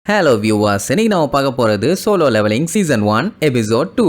Hello viewers, இன்னைக்கு நாம பார்க்க போறது Solo Leveling Season 1 Episode 2.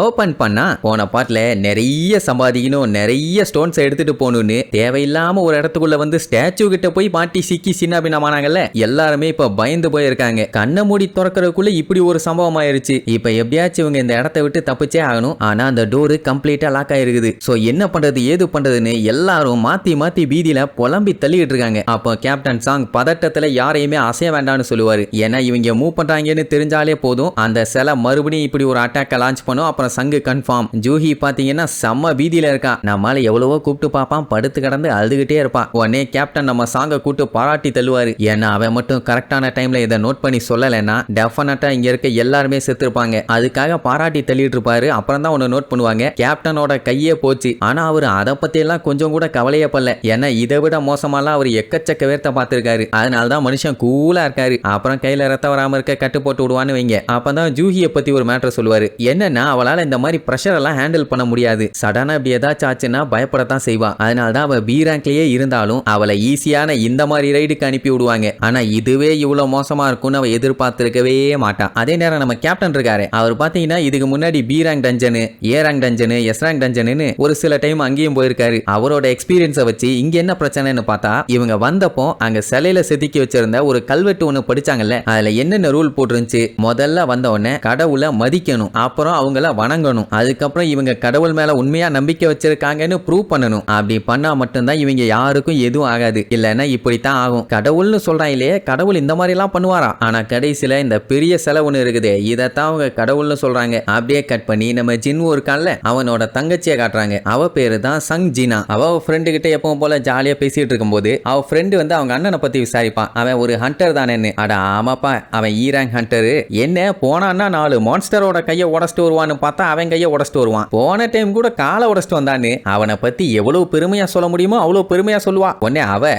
Open பண்ணா போன பாட்டுல நிறைய சம்பாதிக்கணும், நிறைய ஸ்டோன்ஸ் எடுத்துட்டு போகணும்னு தேவையில்லாம ஒரு இடத்துக்குள்ள வந்து ஸ்டாச்சு கிட்ட போய் மாட்டி சிக்கி சின்ன பின்னமானாங்கல்ல. எல்லாருமே இப்ப பயந்து போயிருக்காங்க. கண்ணை மூடி திறக்கிறதுக்குள்ள இப்படி ஒரு சம்பவம் ஆயிருச்சு. இப்ப எப்படியாச்சும் இவங்க இந்த இடத்த விட்டு தப்பிச்சே ஆகணும். ஆனா அந்த டோரு கம்ப்ளீட்டா லாக் ஆயிருக்குது. சோ என்ன பண்றது ஏது பண்றதுன்னு எல்லாரும் மாத்தி மாத்தி பீதியில புலம்பி தள்ளிட்டு இருக்காங்க. அப்போ கேப்டன் சாங் பதட்டத்துல யாரையுமே அசைய வேண்டாம்னு சொல்லுவாரு. ஏன்னா இவங்க மூவ் பண்றாங்கன்னு தெரிஞ்சாலே போதும் அந்த சிலை மறுபடியும் இப்படி ஒரு அட்டாக்க லான்ச் பண்ணும். அப்புறம் சங்கு கன்ஃபார்ம். ஜூஹி பாத்தீங்கன்னா செம்ம பீதியில இருக்கா. நம்மால எவ்வளவோ கூப்பிட்டு பாப்பான், படுத்து கடந்து அழுதுகிட்டே இருப்பான். உடனே கேப்டன் நம்ம சாங்க கூட்டு பாராட்டி தள்ளுவாரு. ஏன்னா அவன் மட்டும் கரெக்டான டைம்ல இதை நோட் பண்ணி சொல்லலைன்னா டெஃபினட்டா இங்க இருக்க எல்லாருமே செத்துருப்பாங்க. அதுக்காக பாராட்டி தள்ளிட்டு இருப்பாரு. அப்புறம் தான் ஒன்னு நோட் பண்ணுவாங்க, கேப்டனோட கையே போச்சு. ஆனா அவரு அதை பத்தி எல்லாம் கொஞ்சம் கூட கவலையே படல. ஏன்னா இதை விட மோசமாலாம் அவர் எக்கச்சக்க வேர்த்த பார்த்திருக்காரு. அதனாலதான் மனுஷன் கூலா இருக்காரு. அப்புறம் கையில ரத்த வராம இருக்க கட்டு போட்டு விடுவான்னு வைங்க. அப்பதான் ஜூஹியை பத்தி ஒரு மேட்டர் சொல்லுவாரு. என்னன்னா அவளால இந்த மாதிரி பிரஷர் எல்லாம் ஹேண்டில் பண்ண முடியாது. சடனா இப்படி ஏதாச்சும் ஆச்சுன்னா பயப்படத்தான் செய்வா. அதனால தான் அவ பி ரேங்க்லயே இருந்தாலும் அவளை ஈஸியான இந்த மாதிரி ரைடுக்கு அனுப்பி விடுவாங்க. ஆனா இதுவே இவ்வளவு மோசமா இருக்கும்னு அவ எதிர்பார்த்திருக்கவே மாட்டான். அதே நேரம் நம்ம கேப்டன் இருக்காரு, அவர் பாத்தீங்கன்னா இதுக்கு முன்னாடி பி ரேங்க் டஞ்சனு, ஏ ரேங்க் டஞ்சனு, எஸ் ரேங்க் டஞ்சனு ஒரு சில டைம் அங்கேயும் போயிருக்காரு. அவரோட எக்ஸ்பீரியன்ஸை வச்சு இங்க என்ன பிரச்சனைன்னு பார்த்தா, இவங்க வந்தப்போ அங்க சிலையில செதுக்கி வச்சிருந்த ஒரு கல்வெட்டு ஒண்ணு படிச்சாங்கல்ல, அதுல என்னென்ன ரூல் போட்டுருந்துச்சு. முதல்ல வந்த உடனே கடவுளை மதிக்கணும், அப்புறம் அவங்கள வணங்கணும், அதுக்கப்புறம் இவங்க கடவுள் மேல உண்மையா நம்பிக்கை வச்சிருக்காங்கன்னு ப்ரூவ் பண்ணணும். அப்படி பண்ணா மட்டும்தான் இவங்க யாருக்கும் எதுவும் ஆகாது. இல்லன்னா இப்படித்தான் ஆகும். கடவுள்னு சொல்றான் இல்லையே, கடவுள் இந்த மாதிரி எல்லாம் பண்ணுவாரா? ஆனா கடைசியில இந்த பெரிய செலவு ஒண்ணு இருக்குது, இதைத்தான் அவங்க கடவுள்னு சொல்றாங்க. அப்படியே கட் பண்ணி நம்ம ஜின்வு இருக்கான்ல, அவனோட தங்கச்சியை காட்டுறாங்க. அவ பேரு தான் சங் ஜினா. அவ ஃப்ரெண்டு கிட்ட எப்பவும் போல ஜாலியா பேசிட்டு இருக்கும்போது அவ ஃப்ரெண்டு வந்து அவங்க அண்ணனை பத்தி விசாரிப்பான். அவன் ஒரு ஹண்டர் தானேன்னு. அட ஆமாப்பா, அவன் ஈ ரேங்க் ஹண்டரு. என்ன போனான்னா 4 மான்ஸ்டரோட கையை உடச்சிட்டு வருவான்னு பார்த்தா அவன் கையை உடச்சிட்டு வருவான். போன டைம் கூட காலை உடச்சிட்டு வந்தான்னு அவனை பத்தி எவ்வளவு பெருமையா சொல்ல முடியுமோ அவ்வளவு பெருமையா சொல்லுவா. உடனே அவ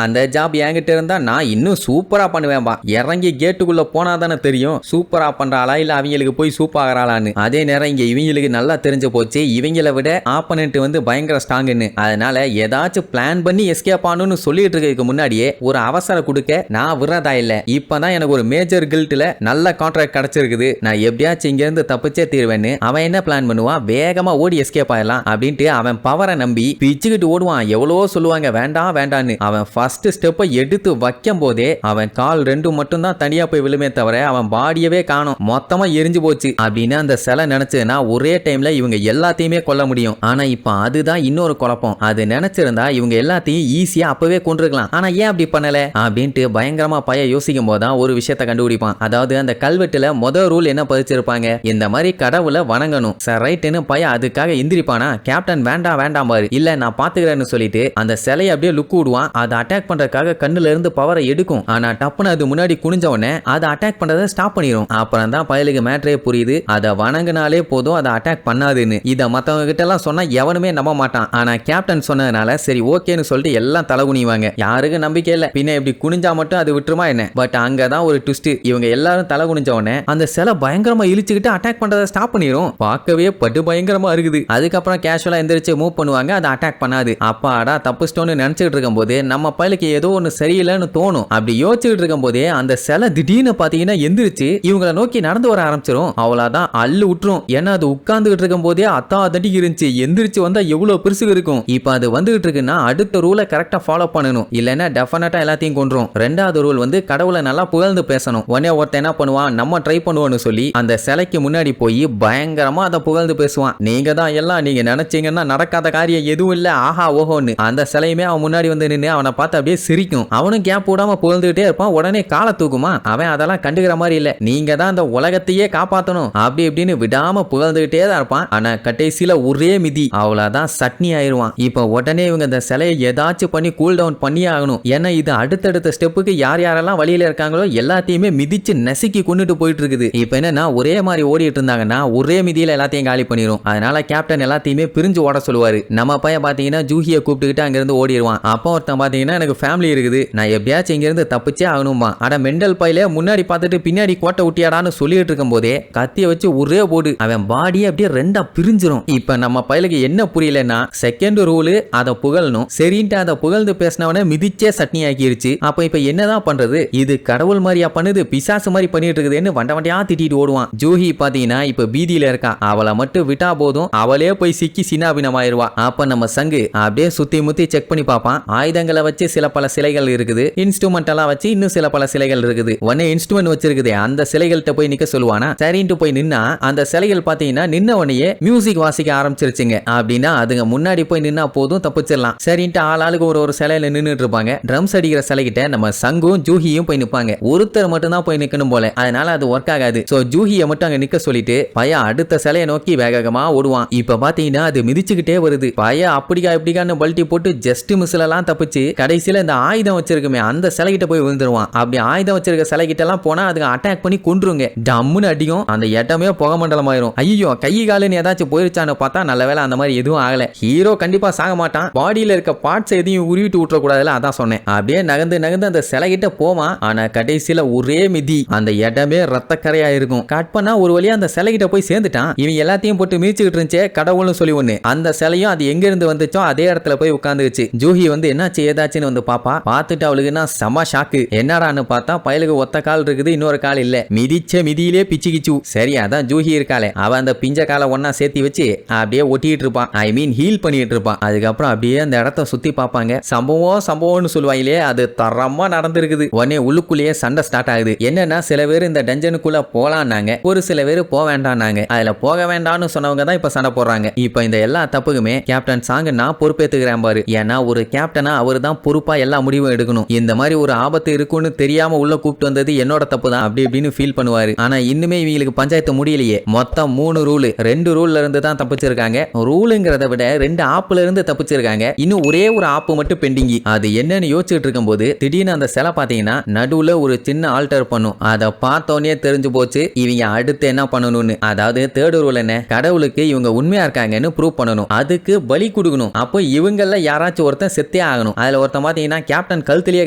அந்த ஜாப் என்கிட்ட இருந்தா நான் இன்னும் சூப்பரா பண்ணுவேன்பா. இறங்கி கேட்டுக்குள்ள போனாதானே தெரியும் சூப்பரா பண்றாளா இல்ல அவங்களுக்கு போய் சூப்பர் ஆகிறாளான்னு. அதே நேரம் இங்க இவங்களுக்கு நல்லா தெரிஞ்சு போச்சு இவங்களை விட ஆப்பனன்ட் வந்து பயங்கர ஸ்ட்ராங்னு. அதனால ஏதாச்சும் பிளான் பண்ணி எஸ்கேப் ஆகணும்னு சொல்லிட்டு இருக்கிறதுக்கு முன்னாடியே ஒரு அவசரம் கொடுக்க நான் விடுறதா இல்ல. இப்பதான் எனக்கு ஒரு மேஜர் கில்ட்ல நல்ல கான்ட்ராக்ட் கிடைச்சிருக்குது, நான் எப்படியாச்சும் இங்க இருந்து தப்பிச்சே தீர்வேன்னு அவன் என்ன பிளான் பண்ணுவான், வேகமா ஓடி எஸ்கேப் ஆயிடலாம் அப்படின்ட்டு அவன் பவரை நம்பி பிச்சுக்கிட்டு ஓடுவான். எவ்வளவோ சொல்லுவாங்க வேண்டாம் வேண்டான்னு. அவன் ஃபர்ஸ்ட் ஸ்டெப்பை எடுத்து வைக்கும் போதே அவன் கால் 2 மட்டும் தான் தனியா போய் விழுமே தவிர அவன் பாடியவே காணும், மொத்தமா எரிஞ்சு போச்சு அப்படின்னு அந்த சிலை நினைச்சுன்னா ஒரே டைம்ல இவங்க எல்லாத்தையுமே கொல்ல முடியும். ஆனா இப்ப அதுதான் இன்னொரு குழப்பம். அது நினைச்சிருந்தா இவங்க எல்லாத்தையும் ஈஸியா அப்பவே கொண்டிருக்கலாம். ஆனா ஏன் அப்படி பண்ணல அப்படின்ட்டு பயங்கரமா பைய யோசிக்கும் போதுதான் ஒரு விஷயத்தை கண்டுபிடிப்பான். அதாவது அந்த கல்வெட்டுல முதல் ரூல் என்ன பதிச்சிருப்பாங்க, இந்த மாதிரி கடவுளை வணங்கணும். சார் ரைட்னு பையன் அதுக்காக எந்திரிப்பானா, கேப்டன் வேண்டாம் வேண்டாம் பாரு, இல்ல நான் பாத்துக்கிறேன்னு சொல்லிட்டு அந்த சிலையை அப்படியே லுக் விடுவான். அதை அட்டாக் பண்றதுக்காக கண்ணுல இருந்து பவரை எடுக்கும். ஆனா டப்புன்னு அது முன்னாடி குனிஞ்ச உடனே அதை அட்டாக் பண்றதை ஸ்டாப் பண்ணிரும். அப்புறம் தான் பயலுக்கு மேட்ரே புரியுது, அதை வணங்கினாலே போதும் அதை அட்டாக் பண்ணாதுன்னு. இதை மத்தவங்க கிட்ட எல்லாம் சொன்னா எவனுமே நம்ப மாட்டான். ஆனா கேப்டன் சொன்னதுனால சரி ஓகேன்னு சொல்லிட்டு எல்லாம் தலை குனிவாங்க. யாருக்கும் நம்பிக்கை இல்ல, பின்ன இப்படி குனிஞ்சா மட்டும் அது விட்டுருமா என்ன. பட் அங்கதான் ஒரு ட்விஸ்ட், இவங்க எல்லாரும் தலை குனிஞ்ச உடனே அந்த சிலை பயங்கரமா இழுச்சுக்கிட்டு அட்டாக் பண்றதை ஸ்டாப் பண்ணிரும். பார்க்கவே படு பயங்கரமா இருக்குது. அதுக்கப்புறம் கேஷுவலா எந்திரிச்சு மூவ் பண்ணுவாங்க, அதை அட்டாக் பண்ணாது. அப்பாடா தப்புஸ்டோன்னு நினைச்சிட்டு இருக்கும் போது நம்ம பையலுக்கு ஏதோ ஒன்னு சரியில்லைன்னு தோணும். அப்படி யோசிச்சுட்டு இருக்கும் போதே அந்த சிலை திடீர்னு பாத்தீங்கன்னா எந்திரிச்சு இவங்களை நோக்கி நடந்து வர ஆரம்பிச்சிரும். அவ்வளவுதான் அள்ளு விட்டுரும். ஏன்னா அது உட்கார்ந்துகிட்டு இருக்கும் போதே அத்தா தட்டிக்கு இருந்துச்சு, எந்திரிச்சு வந்தா எவ்வளவு பெருசு இருக்கும். இப்ப அது வந்துகிட்டு இருக்குன்னா அடுத்த ரூலை கரெக்டா ஃபாலோ பண்ணணும், இல்லைன்னா டெஃபினட்டா எல்லாத்தையும் கொன்றும். ரெண்டாவது ரூல் வந்து கடவுளை நல்லா புகழ்ந்து பேசணும். உடனே ஒருத்தன் என்ன பண்ணுவான், நம்ம ட்ரை பண்ணுவோம்னு சொல்லி அந்த சிலைக்கு முன்னாடி போய் பயங்கரமா அதை புகழ்ந்து பேசுவான். நீங்க தான் எல்லாம், நீங்க நினைச்சீங்கன்னா நடக்காத காரியம் எதுவும் இல்ல, ஆஹா ஓஹோன்னு. அந்த சிலையுமே அவன் முன்னாடி வந்து நின்று அவனை பார்த்து அப்படியே சிரிக்கும். அவனும் கேப் விடாம புகழ்ந்துகிட்டே இருப்பான். உடனே காலை தூக்குமா, அவன் அதெல்லாம் கண்டுக்கிற மாதிரி இல்ல, நீங்க தான் அந்த உலகத்தையே காப்பாத்தணும் அப்படி இப்படின்னு விடாம புகழ்ந்துகிட்டே தான் இருப்பான். ஆனா கடைசியில ஒரே மிதி, அவ்வளவுதான் சட்னி ஆயிருவான். இப்ப உடனே இவங்க இந்த சிலையை ஏதாச்சும் பண்ணி கூல் டவுன் பண்ணியே ஆகணும். ஏன்னா இது அடுத்தடுத்த ஸ்டெப்புக்கு யார் யாரெல்லாம் வழியில இருக்காங்களோ எல்லாத்தையுமே மிதிச்சு நசுக்கி கொண்டுட்டு போயிட்டு இருக்குது. இப்ப என்னன்னா ஒரே மாதிரி ஓடிட்டு இருந்தாங்கன்னா ஒரே மிதியில எல்லாத்தையும் காலி பண்ணிரும். அதனால கேப்டன் எல்லாத்தையுமே பிரிஞ்சு ஓட சொல்லுவாரு. நம்ம பையன் பாத்தீங்கன்னா ஜூஹியை கூப்பிட்டுக்கிட்டு அங்கிருந்து ஓடிடுவான். அப்போ ஒருத்தன் பாத்தீங்கன்னா எனக்கு ஃபேமிலி இருக்குது, நான் எப்படியாச்சும் இங்க இருந்து தப்பிச்சே ஆகணுமா. அட மெண்டல் பையில முன்னாடி பார்த்துட்டு பின்னாடி கோட்டை ஊட்டியாடான்னு சொல்லிட்டு இருக்கும் போதே கத்திய வச்சு ஒரே போடு அவன் பாடியே அப்படியே ரெண்டா பிரிஞ்சிரும். இப்ப நம்ம பையலுக்கு என்ன புரியலன்னா செகண்ட் ரூலு அதை புகழணும், சரின்ட்டு அதை புகழ்ந்து பேசினவனை மிதிச்சே சட்னி ஆக்கிருச்சு. அப்ப இப்ப என்னதான் பண்றது, இது கடவுள் மாதிரியா பண்ணுது, பிசாசு மாதிரி பண்ணிட்டு இருக்குதுன்னு வண்டியா திட்டிட்டு ஓடுவான். ஜூஹி பாத்தீங்கன்னா இப்ப பீதியில இருக்கா, அவளை மட்டும் விட்டா போதும் அவளே போய் சிக்கி சின்னாபினமாயிருவா. அப்ப நம்ம சங்கு அப்படியே சுத்தி முத்தி செக் பண்ணி பார்ப்பான். ஆயுதங்களை வச்சு சில பல சிலைகள் இருக்குது, இன்ஸ்ட்ருமெண்ட் எல்லாம் வச்சு இன்னும் சில பல சிலைகள் இருக்குது. உடனே இன்ஸ்ட்ருமெண்ட் வச்சிருக்குது அந்த சிலைகள்கிட்ட போய் நிக்க சொல்லுவானா. சரின்ட்டு போய் நின்னா அந்த சிலைகள் பாத்தீங்கன்னா நின்ன உடனே மியூசிக் வாசிக்க ஆரம்பிச்சிருச்சுங்க. அப்படின்னா அதுங்க முன்னாடி போய் நின்னா போதும் தப்பிச்சிடலாம். சரின்ட்டு ஆளுக்கு ஒரு சிலையில நின்னுட்டு இருப்பாங்க. ட்ரம்ஸ் அடிக்கிற சிலைகிட்ட நம்ம சங்கும் ஜூஹியும் போய் நிப்பாங்க. ஒருத்தர் மட்டும் தான் போய் நிக்கணும் போல, அதனால அது ஒர்க் ஆகாது. சோ ஜூஹியை மட்டும் அங்க நிக்க சொல்லிட்டு பையன் அடுத்த சிலையை நோக்கி வேகமா ஓடுவான். இப்ப பாத்தீங்கன்னா அது மிதிச்சுக்கிட்டே வருது. பையன் அப்படிக்கா இப்படிக்கான்னு பல்ட்டி போட்டு ஜஸ்ட் மிஸ்ல எல்லாம் தப்பிச்சு கடைசியில இந்த ஆயுதம் வச்சிருக்குமே அந்த சிலைகிட்ட போய் விழுந்துருவான். அப்படி ஆயுதம் வச்சிருக்க சிலைகிட்ட எல்லாம் போனா அதுக்கு அட்டாக் பண்ணி கொன்றுங்க. டம்முன்னு அடிக்கும், அந்த இடமே புகை மண்டலம் ஆயிரும். ஐயோ கை காலுன்னு ஏதாச்சும் போயிருச்சான்னு பார்த்தா நல்ல வேலை அந்த மாதிரி எதுவும் ஆகல. ஹீரோ கண்டிப்பா சாக மாட்டான், பாடியில இருக்க பார்ட்ஸ் எதையும் உருவிட்டு விட்டுற கூடாதுல, அதான் சொன்னேன். அப்படியே நகர்ந்து நகர்ந்து அந்த சிலைகிட்ட போவான். ஆனா கடைசியில ஒரே மிதி அந்த இடமே ரத்தக்கரையா இருக்கும். கட் பண்ணா ஒரு வழியா அந்த சிலைகிட்ட போய் சேர்ந்துட்டான். இவன் எல்லாத்தையும் போட்டு மிதிச்சுக்கிட்டு இருந்துச்சே கடவுள்னு சொல்லி ஒண்ணு, அந்த சிலையும் அது எங்க இருந்து வந்துச்சோ அதே இடத்துல போய் உட்கார்ந்துச்சு. ஜூஹி வந்து என்னாச்சு ஏதாச்சுன்னு வந்து பாப்பா. பார்த்துட்டு அவளுக்குன்னா செம ஷாக்கு. என்னடான்னு பார்த்தா பயலுக்கு ஒத்த கால் இருக்குது, இன்னொரு கால் இல்ல, மிதிச்ச மிதியிலே பிச்சு கிச்சு. சரி அதான் ஜூஹி இருக்காளே, அவ அந்த பிஞ்ச காலை ஒன்னா சேர்த்தி வச்சு அப்படியே ஒட்டிட்டு இருப்பான், ஐ மீன் ஹீல் பண்ணிட்டு இருப்பான். அதுக்கப்புறம் அப்படியே அந்த இடத்த சுத்தி பார்ப்பாங்க. சம்பவம்னு சொல்லுவாங்களே அது தரமா நடந்திருக்குது. உடனே உள்ளுக்குள்ளேயே சண்டை ஸ்டார்ட் ஆகுது. என்னன்னா சில பேர் இந்த டஞ்சனுக்குள்ள போலான்னாங்க, ஒரு சில பேர் போக வேண்டாம்னாங்க. அதுல போக வேண்டாம்னு சொன்னவங்க தான் இப்ப சண்டை போடுறாங்க. இப்ப இந்த எல்லா தப்புக்குமே கேப்டன் சாங் நான் பொறுப்பேத்துக்கிறேன் பாரு. ஏன்னா ஒரு கேப்டனா அவரு தான் பொறுப்பா எல்லா முடிவும் எடுக்கணும். இந்த மாதிரி ஒரு ஆபத்து இருக்குன்னு தெரியாம உள்ள கூப்பிட்டு வந்தது என்னோட தப்பு தான் அப்படி இப்படின்னு ஃபீல் பண்ணுவாரு. ஆனா இன்னுமே இவங்களுக்கு பஞ்சாயத்து முடியலையே. மொத்தம் 3 ரூல், 2 ரூல்ல இருந்து தான் தப்பிச்சிருக்காங்க. ரூலுங்கிறத விட 2 ஆப்புல இருந்து தப்பிச்சிருக்காங்க. இன்னும் ஒரே ஒரு ஆப்பு மட்டும் பெண்டிங்கி. அது என்னன்னு யோசிச்சுட்டு இருக்கும் போது திடீர்னு அந்த சிலை பாத்தீங்கன்னா நடுவுல ஒரு சின்ன ஆல்டர் பண்ணும். அதை பார்த்தோன்னே தெரிஞ்சு போச்சு இவங்க அடுத்து என்ன பண்ணணும்னு. அதாவது தேர்ட் ரூல் என்ன, கடவுளுக்கு இவங்க உண்மையா இருக்காங்கன்னு ப்ரூவ் பண்ணணும், அதுக்கு பலி கொடுக்கணும். அப்போ இவங்கள யாராச்சும் ஒருத்தன் செத்தே ஆகணும். அதுல ஒருத்தன் பாத்தீங்கன்னா கேப்டன் கழுத்திலேயே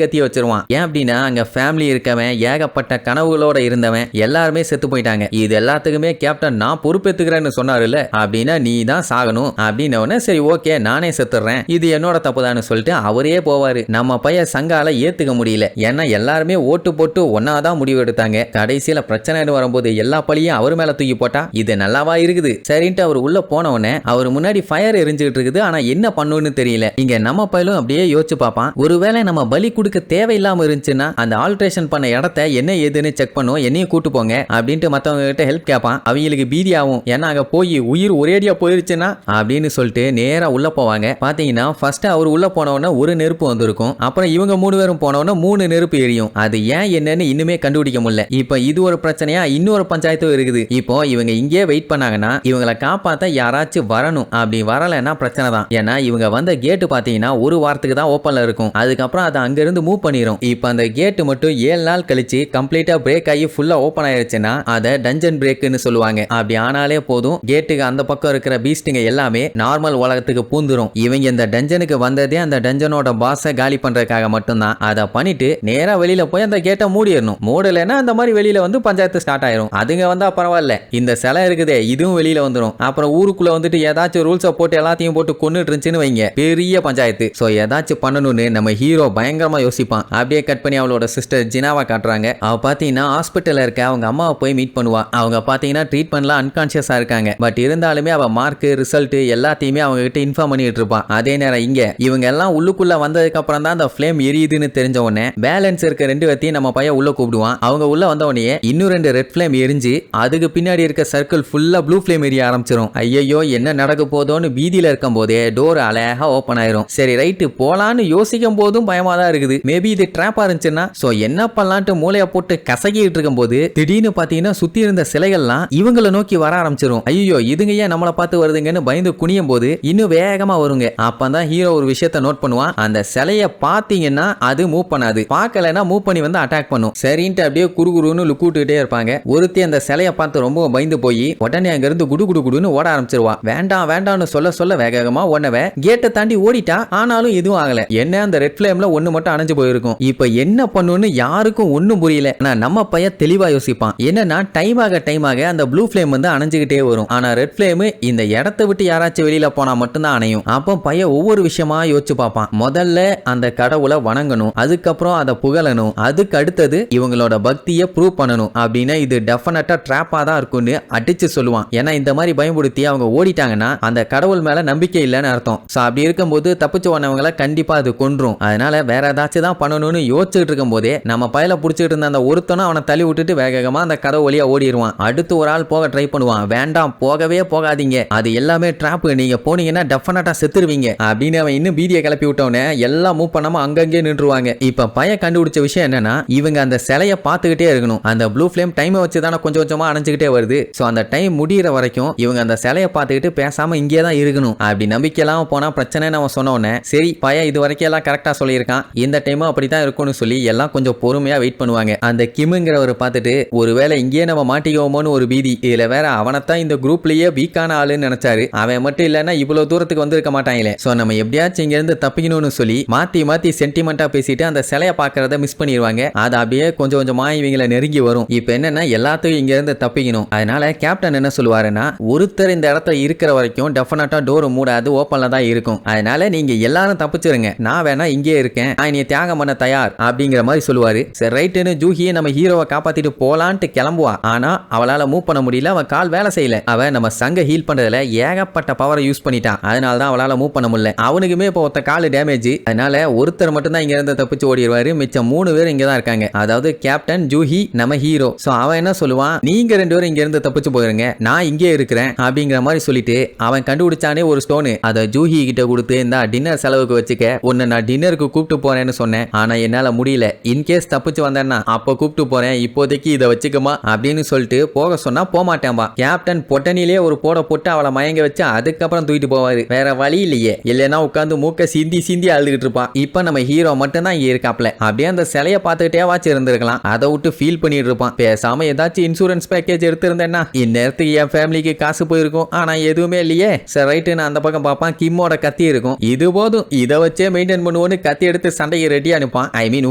கத்தி வச்சிருவான். ஏன் அப்படின்னா அங்க ஃபேமிலி இருக்கவன், ஏகப்பட்ட கனவுகளோட இருந்தவன் எல்லாருமே செத்து போயிட்டாங்க. இது எல்லாத்துக்குமே கேப்டன் நான் பொறுப்பேத்துக்கிறேன்னு சொன்னாருல்ல, அப்படின்னா நீ தான் சாகணும் அப்படின்னு. சரி ஓகே நானே செத்துறேன், இது என்னோட தப்புதான்னு சொல்லிட்டு அவரே போவாரு. நம்ம பையன் சங்கால ஏத்துக்க முடியல. ஏன்னா எல்லாருமே ஓட்டு போட்டு ஒன்னாதான் முடிவு எடுத்தாங்க. கடைசியில பிரச்சனைன்னு வரும்போது எல்லா பழியும் அவர் மேல தூக்கி போட்டா இது நல்லாவா இருக்குது. சரின்ட்டு அவர் உள்ள போனவனே அவர் முன்னாடி ஃபயர் எரிஞ்சுட்டு இருக்குது. ஆனா என்ன பண்ணுன்னு தெரியல. இங்க நம்ம பையலும் அப்படியே யோசிச்சு பார்ப்பான், ஒருவேளை நம்ம பலி கொடுக்க தேவையில்லாம இருந்துச்சுன்னா அந்த ஆல்ட்ரேஷன் பண்ண இடத்த என்ன ஏதுன்னு செக் பண்ணும், என்னையும் கூட்டு போங்க அப்படின்ட்டு மத்தவங்க கிட்ட ஹெல்ப் கேட்பான். அவங்களுக்கு பீதி ஆகும், ஏன்னா அங்க போய் உயிர் ஒரேடியா போயிருச்சுன்னா அப்படின்னு சொல்லிட்டு நேரா உள்ள போவாங்க. பாத்தீங்கன்னா ஃபர்ஸ்ட் அவர் உள்ள போனவன ஒரு நெருப்பு வந்திருக்கும், அப்புறம் இவங்க 3 பேரும் போனவன 3 நெருப்பு எரியும். அது ஏன் என்னன்னு இன்னுமே கண்டுபிடிக்க முடியல. இப்ப இது ஒரு பிரச்சனையா இன்னொரு பஞ்சாயத்தும் இருக்குது. இப்போ இவங்க இங்கே வெயிட் பண்ணாங்கன்னா இவங்களை காப்பாத்த யாராச்சும் வரணும், அப்படி வரலன்னா பிரச்சனை தான். ஏன்னா இவங்க வந்த கேட்டு பாத்தீங்கன்னா ஒரு வாரத்துக்கு தான் ஓப்பன்ல இருக்கும், அதுக்கப்புறம் அதை அங்க இருந்து மூவ் பண்ணிரும். இப்ப அந்த கேட்டு மட்டும் 7 நாள் கழிச்சு கம்ப்ளீட்டா பிரேக் ஆகி ஃபுல்லா ஓபன் ஆயிருச்சுன்னா அதை டஞ்சன் பிரேக்னு சொல்லுவாங்க. அப்படி ஆனாலே போதும் கேட்டுக்கு அந்த பக்கம் இருக்கிற பீஸ்டிங்க எல்லாமே நார்மல் உலகத்துக்கு பூந்துரும். இவங்க இந்த டஞ்சனுக்கு வந்ததே அந்த டஞ்சனோட பாஸை காலி பண்றதுக்காக மட்டும்தான். அதை பண்ணிட்டு நேரா வெளியில போய் அந்த கேட்டை மூடிடணும். மூடலைன்னா அந்த மாதிரி வெளியில வந்து பஞ்சாயத்து ஸ்டார்ட் ஆயிரும். அதுங்க வந்தா பரவாயில்ல, இந்த சிலை இருக்குதே இதுவும் வெளியில வந்துடும். அப்புறம் ஊருக்குள்ள வந்துட்டு ஏதாச்சும் ரூல்ஸை போட்டு எல்லாத்தையும் போட்டு கொன்னுட்டு இருந்துச்சுன்னு வைங்க, பெரிய பஞ்சாயத்து. சோ ஏதாச்சும் பண்ணணும்னு நம்ம ஹீரோ பயங்கரமா யோசிப்பான். அப்படியே கட் பண்ணி அவளோட சிஸ்டர் ஜினாவா காட்டுறாங்க. அவ பாத்தீங்கன்னா ஹாஸ்பிட்டல்ல இருக்க அவங்க அம்மாவை போய் மீட் பண்ணுவா. அவங்க பாத்தீங்கன்னா ட்ரீட்மெண்ட்ல அன்கான்சியஸா இருக்காங்க. பட் இருந்தாலுமே அவ மார்க் ரிசல்ட் எல்லாத்தையுமே அவங்க கிட்ட இன்ஃபார்ம் பண்ணிட்டு இருப்பான். அதே நேரம் இங்க இவங்க எல்லாம் உள்ளுக்குள்ள வந்ததுக்கு அப்புறம் தான் அந்த ஃப்ளேம் எரியுதுன்னு தெரிஞ்ச உடனே பேலன்ஸ் இருக்க 2 பேத்தையும் நம்ம பையன் உள்ள கூப்பிடுவான். அவங்க உள்ள வந்த உடனே இன்னும் 2 ரெட் ஃப்ளேம் எரிஞ்சு அதுக்கு பின்னாடி இருக்க சர்க்கிள் ஃபுல்லா ப்ளூ ஃப்ளேம் எரிய ஆரம்பிச்சிடும். ஐயோ என்ன நடக்க போதோன்னு பீதியில இருக்கும் போதே டோர் அழகா ஓபன் ஆயிரும். சரி ரைட்டு போலான்னு யோசிக்கும் போதும் பயமா தான் இருக்குது. மேபி இது ட்ராப்பா இருந்துச்சுன்னா சோ என்ன பண்ணலான்ட்டு மூளைய போட்டு கசக்கிட்டு இருக்கும் போது திடீர்னு பாத்தீங்கன்னா சுத்தி இருந்த சிலைகள்லாம் இவங்களை நோக்கி வர ஆரம்பிச்சிடும். ஐயோ இதுங்க ஏன் நம்மளை பார்த்து வருதுங்கன்னு பயந்து குனியும் போது இன்னும் வேகமா வருங்க. அப்பதான் ஹீரோ ஒரு விஷயத்த நோட் பண்ணுவான், அந்த சிலைய பாத்தீங்கன்னா அது மூவ் பண்ணாது, பார்க்கலன்னா மூவ் பண்ணி வந்து அட்டாக் பண்ணும். சரின்ட்டு அப்படியே குறுகுறுன்னு லுக்கூட்டுக்கிட்டே இருப்பாங்க. ஒருத்தி அந்த சிலைய பார்த்து ரொம்ப பயந்து போய் உடனே அங்க இருந்து குடு குடு குடுன்னு ஓட ஆரம்பிச்சிருவா. வேண்டாம் வேண்டாம்னு சொல்ல சொல்ல வேகமா ஓடவ கேட்டை தாண்டி ஓடிட்டா. ஆனாலும் எதுவும் ஆகல. என்ன அந்த ரெட் ஃபிளேம்ல ஒண்ணு மட்டும் அணைஞ்சு போயிருக்கும். இப்ப என்ன பண்ணுன்னு யாருக்கும் ஒண்ணும் புரியல. ஆனா நம்ம பையன் தெளிவா யோசிப்பான். என்னன்னா டைம் ஆக அந்த ப்ளூ ஃபிளேம் வந்து அணைஞ்சுகிட்டே வரும். ஆனா ரெட் ஃபிளேம் இந்த இடத்தை விட்டு யாராச்சும் வெளியில போனா மட்டும்தான் அணையும். அப்போ பையன் ஒவ்வொரு விஷயமா யோசிச்சு பார்ப்பான். முதல்ல அந்த கடவுளை வணங்கணும், அதுக்கப்புறம் அதை புகழணும், அதுக்கு அடுத்தது இவங்களோட பக்தியை ப்ரூவ் பண்ணணும். அப்படின்னா இது டெஃபினட்டா ட்ராப்பா தான் இருக்கும்னு அடிச்சு சொல்லுவான். ஏன்னா இந்த மாதிரி பயமுடுத்தி அவங்க ஓடிட்டாங்கன்னா அந்த கடவுள் மேல நம்பிக்கை இல்லைன்னு அர்த்தம். சோ அப்படி இருக்கும்போது தப்பிச்சு வந்தவங்களை கண்டிப்பா அது கொன்றும். அதனால வேற ஏதாச்சும் தான் பண்ணணும்னு யோசிச்சுட்டு இருக்கும் போதே நம்ம பையில புடிச்சிட்டு இருந்த அந்த ஒருத்தனும் அவனை தள்ளி விட்டுட்டு வேகமா அந்த கதவு வழியா ஓடிடுவான். அடுத்து ஒரு ஆள் போக ட்ரை பண்ணுவான். வேண்டாம் போகவே போகாதீங்க, அது எல்லாமே ட்ராப், நீங்க போனீங்கன்னா டெஃபினட்டா செத்துருவீங்க அப்படின்னு அவன் இன்னும் பீதியை கிளப்பி விட்டவனே எல்லாம் மூவ் பண்ணாம அங்கங்கே நின்றுவாங்க. இப்ப பைய கண்டுபிடிச்ச விஷயம் என்னன்னா இவங்க அந்த சிலையை பார்த்துக்கிட்டே இருக்கணும். அந்த ப்ளூ ஃபிளேம் டைமை வச்சு தானே கொஞ்சம் கொஞ்சமா அணைஞ்சுக்கிட்டே வருது. சோ அந்த டைம் முடிகிற வரைக்கும் இவங்க அந்த சிலையை பார்த்துக்கிட்டு பேசாம இங்கே தான் இருக்கணும். அப்படி நம்பிக்கை இல்லாம போனா பிரச்சனை நம்ம சொன்னோன்னே சரி பைய இது வரைக்கும் எல்லாம் கரெக்டா சொல்லியிருக்கான், இந்த டைமும் அப்படித்தான் இருக்கும்னு சொல்லி எல்லாம் கொஞ்சம் பொறுமையா வெயிட் பண்ணுவாங்க. அந்த கிம்ங்கிறவர் பார்த்துட்டு ஒருவேளை இங்கேயே நம்ம மாட்டிக்குவோமோன்னு ஒரு பீதி. இதுல வேற அவனைத்தான் இந்த குரூப்லயே வீக்கான ஆளுன்னு நினைச்சாரு. அவன் மட்டும் இல்லைன்னா இவ்வளவு தூரத்துக்கு வந்திருக்க மாட்டாங்களே. சோ நம்ம எப்படியாச்சும் இங்க இருந்து தப்பிக்கணும்னு சொல்லி மாத்தி மாத்தி சென்டிமெண்டா பேசிட்டு அந்த சிலையை பார்க்கறத மிஸ் பண்ணிடுவாங்க. அது அப்படியே கொஞ்சம் கொஞ்சமா இவங்களை நெருங்கி வரும். இப்ப என்னன்னா எல்லாத்தையும் இங்க இருந்து தப்பிக்கணும். அதனால கேப்டன் என்ன சொல்லுவாருன்னா ஒருத்தர் இந்த இடத்துல இருக்கிற வரைக்கும் டெஃபினட்டா டோர் மூடாது, ஓப்பன்ல தான் இருக்கும். அதனால நீங்க எல்லாரும் தப்பிச்சிருங்க, நான் வேணா இங்கே இருக்கேன், நான் நீ தியாகம் பண்ண தயார் அப்படிங்கிற மாதிரி சொல்லுவாரு. சரி ரைட்டுன்னு ஜூஹியை நம்ம ஹீரோவை காப்பாத்திட்டு போலான்ட்டு கிளம்புவா. ஆனா அவளால மூவ் பண்ண முடியல, அவன் கால் வேலை செய்யல. அவன் நம்ம சங்க ஹீல் பண்றதுல ஏகப்பட்ட பவரை யூஸ் பண்ணிட்டான். அதனால தான் அவளால மூவ் பண்ண முடியல. அவனுக்குமே இப்போ ஒருத்த கால் டேமேஜ். அதனால ஒருத்தர் மட்டும் தான் இங்க இருந்து தப்பிச்சு ஓடிடுவாரு. மிச்சம் 3 பேர் இங்க தான் இருக்காங்க. அதாவது கேப்டன், ஜூஹி, நம்ம ஹீரோ. சோ அவன் என்ன சொல்லுவான், நீங்க 2 பேரும் இங்க இருந்து தப்பிச்சு போயிருங்க, நான் இங்கே இருக்கிறேன் அப்படிங்கிற மாதிரி சொல்லிட்டு அவன் கண்டுபிடிச்சானே ஒரு ஸ்டோனு அதை ஜூஹி கிட்ட கொடுத்து இந்த டின்னர் செலவுக்கு வச்சுக்க, உன்னை நான் டின்னருக்கு கூப்பிட்டு போறேன்னு சொன்னேன், ஆனா என்னால முடியல, இன்கேஸ் தப்பிச்சு வந்தேன்னா அப்ப கூப்பிட்டு போறேன், இப்போதைக்கு இதை வச்சுக்கமா அப்படின்னு சொல்லிட்டு போக சொன்னா போமாட்டேன்பா. கேப்டன் பொட்டனிலே ஒரு போட்டு அவளை மயங்க வச்சு அதுக்கப்புறம் தூக்கிட்டு போவாரு. வேற வழி இல்லையே, இல்லைன்னா உட்காந்து மூக்க சிந்தி சிந்தி அழுதுகிட்டு இருப்பான். இப்ப நம்ம ஹீரோ மட்டும் தான் இங்க இருக்காப்ல. அப்படியே அந்த சிலையை பார்த்துக்கிட்டே வாச்சு இருந்திருக்கலாம், அதை விட்டு ஃபீல் பண்ணிட்டு இருப்பான். பேசாம ஏதாச்சும் இன்சூரன்ஸ் பேக்கேஜ் எடுத்திருந்தேன்னா இந்நேரத்துக்கு என் ஃபேமிலிக்கு காசு போயிருக்கும். ஆனா எதுவுமே இல்லையே. சரி ரைட்டு, நான் அந்த பக்கம் பார்ப்பான். கிம்மோட கத்தி இருக்கும். இது போதும், இதை வச்சே மெயின்டைன் பண்ணுவோன்னு கத்தி எடுத்து சண்டையை ரெடி அனுப்பான். ஐ மீன்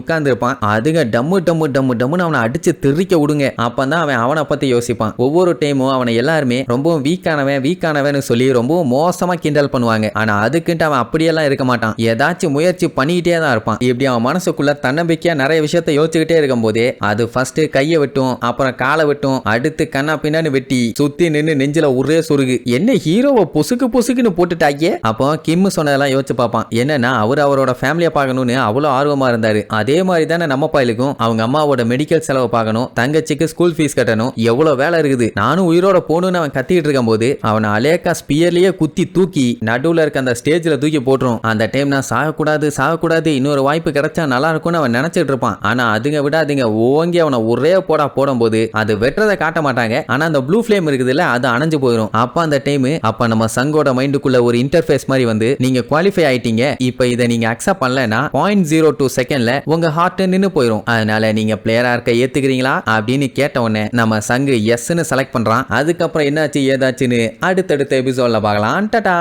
உட்கார்ந்து இருப்பான். அதுங்க டம்மு டம்மு டம்மு டம்முன்னு அவனை அடிச்சு தெரிக்க விடுங்க. அப்பதான் அவன் அவனை பத்தி யோசிப்பான். ஒவ்வொரு டைமும் அவனை எல்லாருமே ரொம்பவும் வீக்கானவன் சொல்லி ரொம்பவும் மோசமா கிண்டல் பண்ணுவாங்க. ஆனா அதுக்குன்ட்டு அவன் அப்படியெல்லாம் இருக்க மாட்டான். ஏதாச்சும் முயற்சி பண்ணிக்கிட்டே தான் இருப்பான். இப்படி அவன் மனசுக்குள்ள தன்னம்பிக்கையா நிறைய விஷயத்த யோசிச்சுக்கிட்டே இருக்கும் போதே அது ஃபர்ஸ்ட் கையை வெட்டும், அப்புறம் காலை வெட்டும், அடுத்து கண்ணா பின்னான்னு வெட்டி சுத்தி நின்று நெஞ்சில ஒரே சொருகு. என்ன ஹீரோவை பொசுக்குன்னு போட்டுட்டாங்க. அப்போ கிம் சொன்னதெல்லாம் யோசிச்சு பார்ப்பான். என்னன்னா அவரோட ஃபேமிலியை பார்க்கணும்னு அவ்வளவு ஆர்வமா இருந்தாரு. அதே மாதிரி தானே நம்ம பையலுக்கும் அவங்க அம்மாவோட மெடிக்கல் செலவு பார்க்கணும், தங்கச்சிக்கு ஸ்கூல் ஃபீஸ் கட்டணும், எவ்வளவு வேலை இருக்குது, நானும் உயிரோட போகணும்னு அவன் கத்திட்டு இருக்கும் போது அவனை அலேக்கா ஸ்பியர்லயே குத்தி தூக்கி நடுவுல இருக்க அந்த ஸ்டேஜ்ல தூக்கி போட்டுரும். அந்த டைம் நான் சாகக்கூடாது, இன்னொரு வாய்ப்பு கிடைச்சா நல்லா இருக்கும்னு அவன் நினைச்சிட்டு இருப்பான். ஆனா அதுங்க விடாதுங்க, ஓங்கி அவனை ஒரே போடும்போது அது வெட்டுறதை காட்ட மாட்டாங்க. ஆனா அந்த ப்ளூ ஃபிளேம் இருக்குதுல்ல, அது அணைஞ்சு போயிடும். அப்ப அந்த டைம் நம்ம சங்கோட மைண்டுக்குள்ள ஒரு இன்டர்ஃபேஸ் மாதிரி வந்து நீங்க குவாலிஃபை ஆயிட்டீங்க, இப்ப இதை நீங்க அக்செப்ட் பண்ணலனா 0.02 செகண்ட்ல உங்க ஹார்ட் நின்னு போயிடும். அதனால நீங்க பிளேயரா இருக்க ஏத்துக்கிறீங்களா அப்படின்னு கேட்ட உடனே நம்ம சங்கு எஸ்ன்னு செலக்ட் பண்றான். அதுக்கப்புறம் என்னாச்சு ஏதாச்சுன்னு அடுத்தடுத்த எபிசோட்ல பார்க்கலாம். டாடா.